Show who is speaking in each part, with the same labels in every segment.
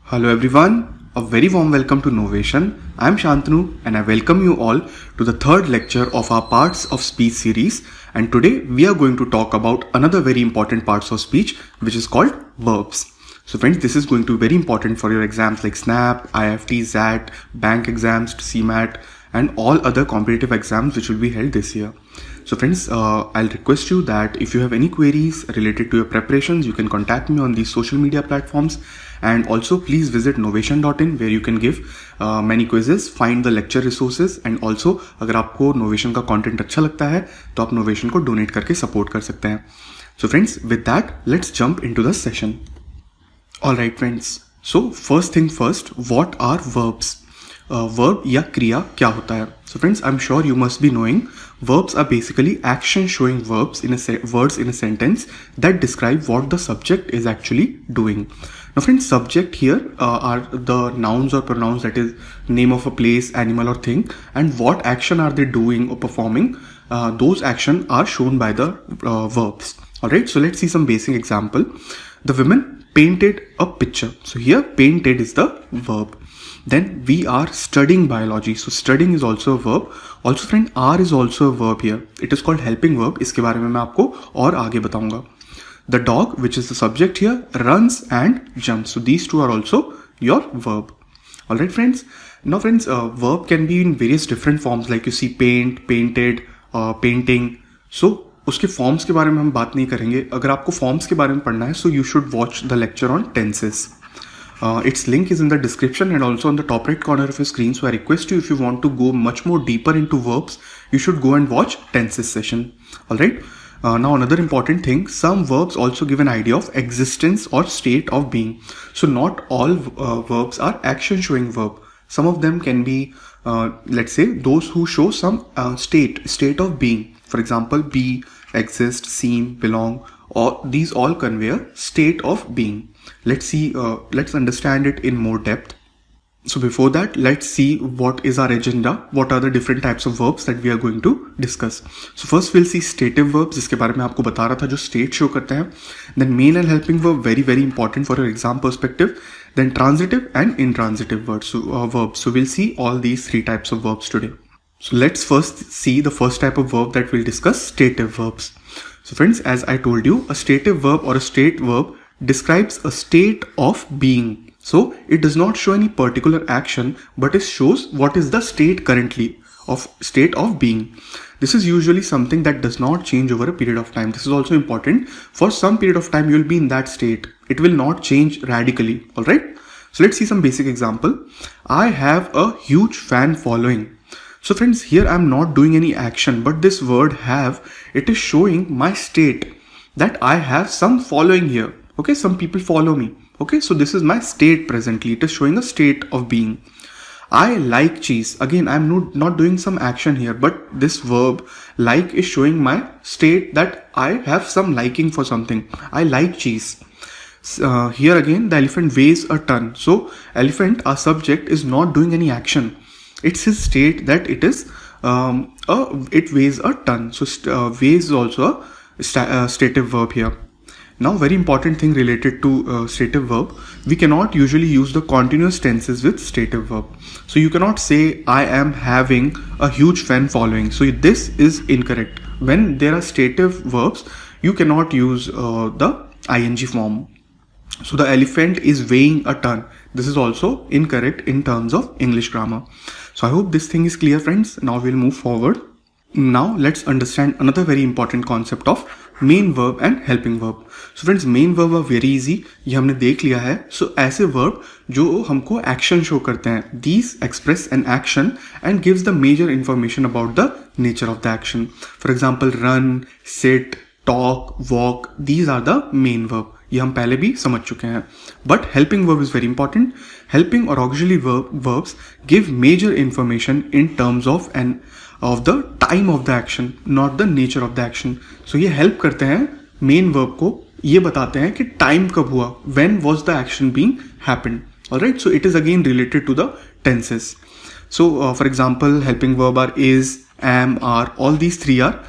Speaker 1: Hello everyone, a very warm welcome to Novation. I am Shantanu and I welcome you all to the third lecture of our Parts of Speech series, and today we are going to talk about another very important parts of speech which is called verbs. So friends, this is going to be very important for your exams like SNAP, IFT, ZAT, bank exams, CMAT and all other competitive exams which will be held this year. So friends, I'll request you that if you have any queries related to your preparations, you can contact me on these social media platforms, and also please visit novation.in where you can give many quizzes, find the lecture resources, and also अगर आपको Novation का content अच्छा लगता है तो आप Novation को donate करके support कर सकते हैं. So friends, with that, let's jump into the session. Alright friends, so first thing first, what are verbs? Verb या क्रिया क्या होता है? So friends, I'm sure you must be knowing verbs are basically action showing words in a sentence that describe what the subject is actually doing. Now friends, subject here are the nouns or pronouns, that is name of a place, animal or thing, and what action are they doing or performing. Those action are shown by the verbs. Alright, so let's see some basic example. The women painted a picture. So here painted is the verb. Then we are studying biology. So studying is also a verb. Also friend, are is also a verb here. It is called helping verb. इसके बारे में मैं आपको और आगे बताऊंगा. The dog, which is the subject here, runs and jumps. So these two are also your verb. Alright friends. Now friends, verb can be in various different forms, like you see paint, painted, painting. So उसके forms के बारे में हम बात नहीं करेंगे. अगर आपको forms के बारे में पढ़ना है, so you should watch the lecture on tenses. Its link is in the description and also on the top right corner of your screen. So I request you, if you want to go much more deeper into verbs, you should go and watch tenses session. Alright. Now another important thing, some verbs also give an idea of existence or state of being. So not all verbs are action showing verb. Some of them can be, let's say, those who show some state of being. For example, be, exist, seem, belong, or these all convey a state of being. Let's see, let's understand it in more depth. So before that, let's see what is our agenda. What are the different types of verbs that we are going to discuss. So first we'll see stative verbs, जिसके बारे में आपको बता रहा था, जो state show करते हैं. Then main and helping verb, very important for your exam perspective. Then transitive and intransitive verbs. So we'll see all these three types of verbs today. So let's first see the first type of verb that we'll discuss, stative verbs. So friends, as I told you, a stative verb or a state verb describes a state of being. So it does not show any particular action, but it shows what is the state currently of state of being. This is usually something that does not change over a period of time. This is also important. For some period of time, you will be in that state. It will not change radically. All right. So let's see some basic example. I have a huge fan following. So friends, here I'm not doing any action, but this word have, it is showing my state that I have some following here. Okay, some people follow me. Okay, so this is my state presently. It is showing a state of being. I like cheese. Again, I'm not doing some action here, but this verb like is showing my state that I have some liking for something. I like cheese. Here again, the elephant weighs a ton. So elephant, our subject, is not doing any action. It's his state that it is it weighs a ton. So weighs is also a stative verb here. Now very important thing related to stative verb, we cannot usually use the continuous tenses with stative verb. So you cannot say I am having a huge fan following. So this is incorrect. When there are stative verbs, you cannot use the ing form. So the elephant is weighing a ton. This is also incorrect in terms of English grammar. So I hope this thing is clear friends. Now we'll move forward. Now let's understand another very important concept of main verb and helping verb. So friends, main verb are very easy. ये हमने देख लिया है. So ऐसे verb जो हमको action show करते हैं, these express an action and gives the major information about the nature of the action. For example, run, sit, talk, walk. These are the main verb. ये हम पहले भी समझ चुके हैं. But helping verb is very important. Helping or auxiliary verbs give major information in terms of the time of the action, not the nature of the action. So ये help करते हैं main verb को, ये बताते हैं कि time कब हुआ, when was the action being happened. Alright, so it is again related to the tenses. So for example, helping verb are is, am, are. All these three are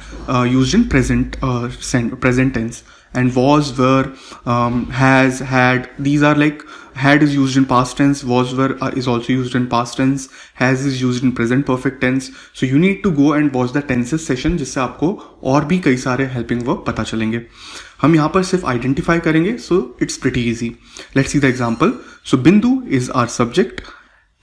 Speaker 1: used in present tense. and was, were, has, had. These are like, had is used in past tense, was, were is also used in past tense, has is used in present perfect tense. So you need to go and watch the tenses session, जिससे आपको और भी कई सारे helping verb पता चलेंगे. हम यहाँ पर सिर्फ आइडेंटिफाई करेंगे, so it's pretty easy. Let's see the example. So Bindu is our subject,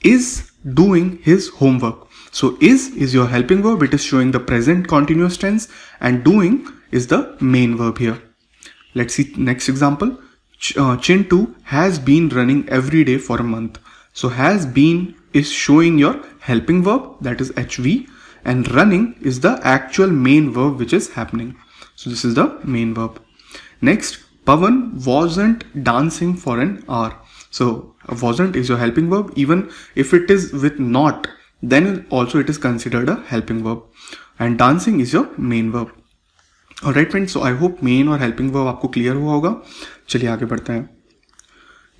Speaker 1: is doing his homework. So is your helping verb. It is showing the present continuous tense, and doing is the main verb here. Let's see next example. Chintu has been running every day for a month. So has been is showing your helping verb, that is HV, and running is the actual main verb which is happening. So this is the main verb. Next, Pawan wasn't dancing for an hour. So wasn't is your helping verb. Even if it is with not, then also it is considered a helping verb. And dancing is your main verb. Alright friends, so I hope main और helping verb आपको clear हुआ होगा. चलिए आगे बढ़ते हैं.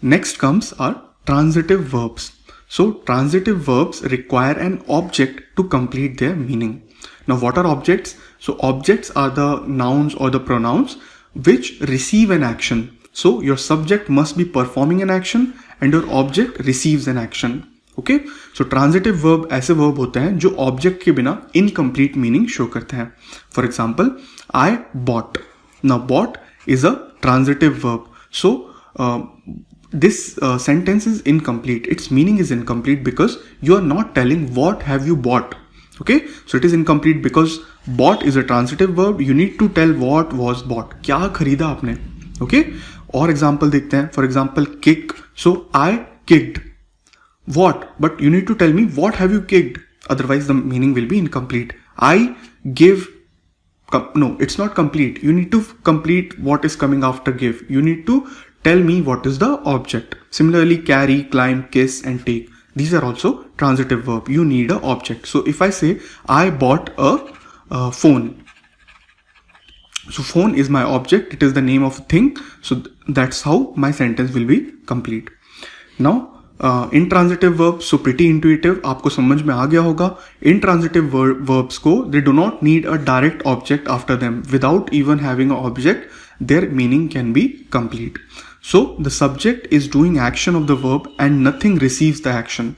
Speaker 1: Next comes our transitive verbs. So transitive verbs require an object to complete their meaning. Now what are objects? So objects are the nouns or the pronouns which receive an action. So your subject must be performing an action and your object receives an action. Okay? So transitive verb ऐसे verb होते हैं जो object के बिना incomplete meaning show करते हैं. For example, I bought. Now bought is a transitive verb. So this sentence is incomplete. Its meaning is incomplete because you are not telling what have you bought. Okay, so it is incomplete because bought is a transitive verb. You need to tell what was bought. क्या खरीदा आपने? Okay, और example देखते हैं. For example, kick. So I kicked. What? But you need to tell me what have you kicked. Otherwise the meaning will be incomplete. I give. No, it's not complete. You need to complete what is coming after give. You need to tell me what is the object. Similarly, carry, climb, kiss, and take. These are also transitive verb. You need an object. So if I say I bought a phone. So phone is my object. It is the name of a thing. So that's how my sentence will be complete. Now intransitive verbs, so pretty intuitive, आपको समझ में आ गया होगा. Intransitive verbs को they do not need a direct object after them. Without even having an object, their meaning can be complete. So the subject is doing action of the verb and nothing receives the action.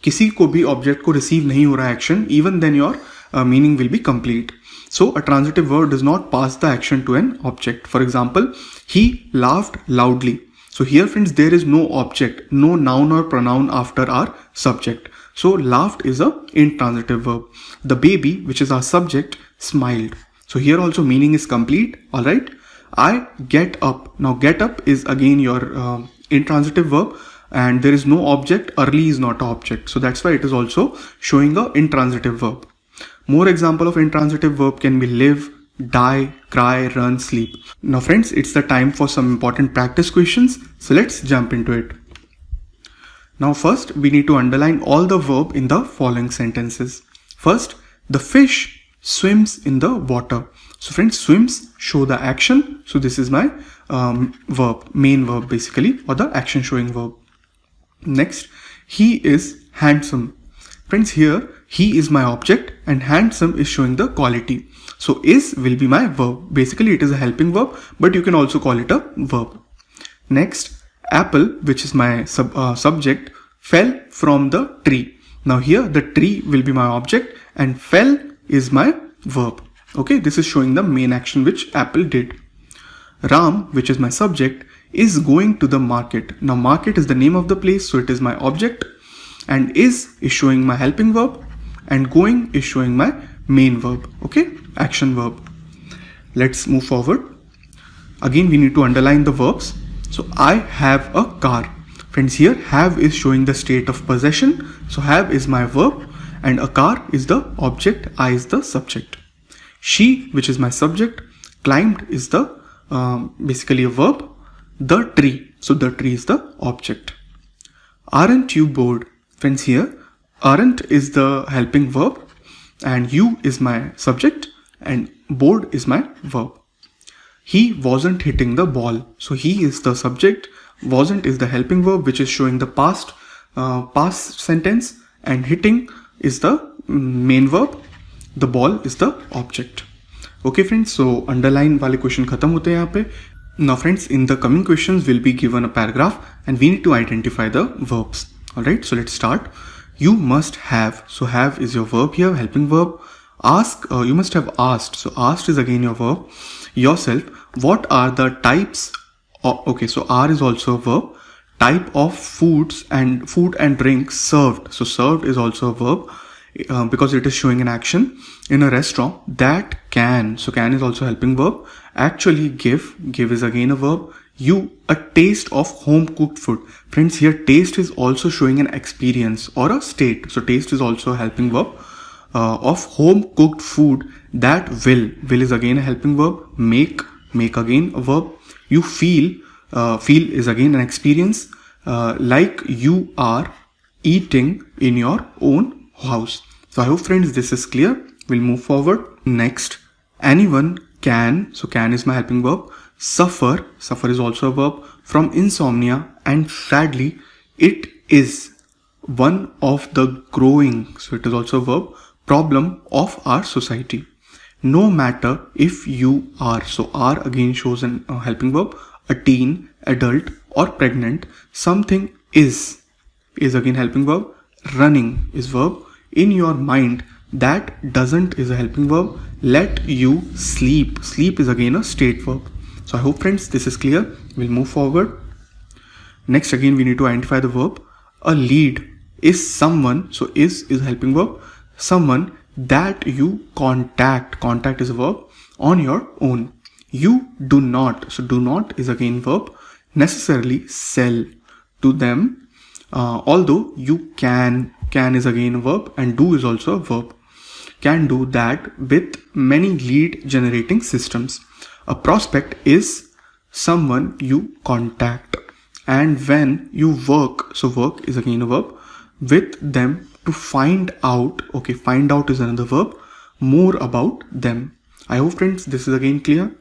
Speaker 1: किसी को भी object को receive नहीं हो रहा action, even then your meaning will be complete. So a transitive verb does not pass the action to an object. For example, he laughed loudly. So here friends, there is no object, no noun or pronoun after our subject. So laughed is a intransitive verb. The baby, which is our subject, smiled. So here also meaning is complete. All right. I get up. Now get up is again your intransitive verb, and there is no object. Early is not an object. So that's why it is also showing a intransitive verb. More example of intransitive verb can be live, die, cry, run, sleep. Now friends, it's the time for some important practice questions. So let's jump into it. Now first, we need to underline all the verb in the following sentences. First, the fish swims in the water. So friends, swims show the action. So this is my verb, main verb basically, or the action showing verb. Next, he is handsome. Friends, here he is my object and handsome is showing the quality. So is will be my verb. Basically it is a helping verb, but you can also call it a verb. Next, apple, which is my subject, fell from the tree. Now here the tree will be my object and fell is my verb. Okay, this is showing the main action which apple did. Ram, which is my subject, is going to the market. Now market is the name of the place, so it is my object, and is showing my helping verb, and going is showing my main verb. Okay, action verb. Let's move forward. Again, we need to underline the verbs. So I have a car. Friends, here have is showing the state of possession. So have is my verb and a car is the object. I is the subject. She, which is my subject, climbed is the basically a verb. The tree. So the tree is the object. Aren't you bored? Friends, here aren't is the helping verb and you is my subject and bored is my verb. He wasn't hitting the ball. So he is the subject, wasn't is the helping verb which is showing the past sentence, and hitting is the main verb. The ball is the object. Okay friends, so underline वाले question खत्म होते हैं यहाँ पे. Now friends, in the coming questions we'll be given a paragraph and we need to identify the verbs. Alright, so let's start. You must have, so have is your verb here, helping verb. Ask, you must have asked, so asked is again your verb. Yourself, what are the types of, okay, so are is also a verb. Type of foods and food and drinks served, so served is also a verb. Because it is showing an action in a restaurant that can, so can is also helping verb. Actually give is again a verb. You, a taste of home cooked food. Friends, here taste is also showing an experience or a state, so taste is also a helping verb. Of home cooked food that will is again a helping verb. Make again a verb. You feel is again an experience, like you are eating in your own house. So I hope friends this is clear. We'll move forward. Next, anyone can, so can is my helping verb. Suffer is also a verb from insomnia, and sadly it is one of the growing, so it is also a verb, problem of our society. No matter if you are, so are again shows an helping verb, a teen, adult or pregnant. Something is again helping verb. Running is verb. In your mind, that doesn't is a helping verb. Let you sleep is again a state verb. So I hope friends this is clear. We'll move forward. Next, again we need to identify the verb. A lead is someone, so is a helping verb. Someone that you contact is a verb, on your own. You do not, so do not is again verb. Necessarily sell to them, although you can is again a verb, and do is also a verb. Can do that with many lead generating systems. A prospect is someone you contact, and when you work, so work is again a verb, with them to find out, okay, find out is another verb, more about them. I hope friends this is again clear.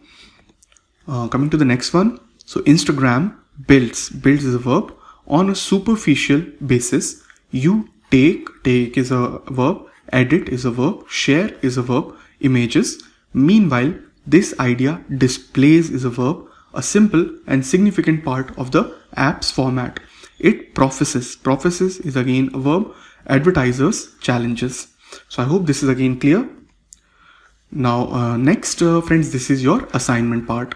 Speaker 1: Coming to the next one, so Instagram builds is a verb on a superficial basis. You take is a verb, edit is a verb, share is a verb, images. Meanwhile, this idea displays is a verb, a simple and significant part of the app's format. It professes is again a verb, advertisers, challenges. So I hope this is again clear. Now next friends, this is your assignment part.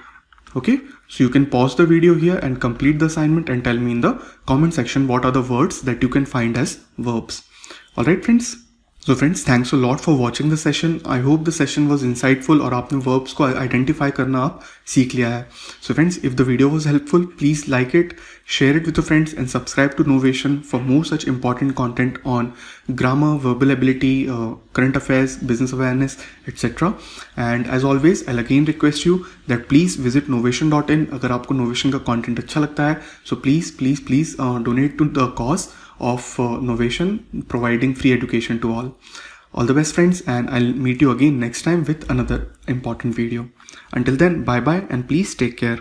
Speaker 1: Okay, so you can pause the video here and complete the assignment and tell me in the comment section what are the words that you can find as verbs. Alright friends. So friends, thanks a lot for watching the session. I hope the session was insightful और आपने verbs को identify करना आप सीख लिया है. So friends, if the video was helpful, please like it, share it with your friends and subscribe to Novation for more such important content on grammar, verbal ability, current affairs, business awareness, etc. And as always, I'll again request you that please visit novation.in. अगर आपको Novation का content अच्छा लगता है, so please donate to the cause of Novation, providing free education to all. All the best friends, and I'll meet you again next time with another important video. Until then, bye bye and please take care.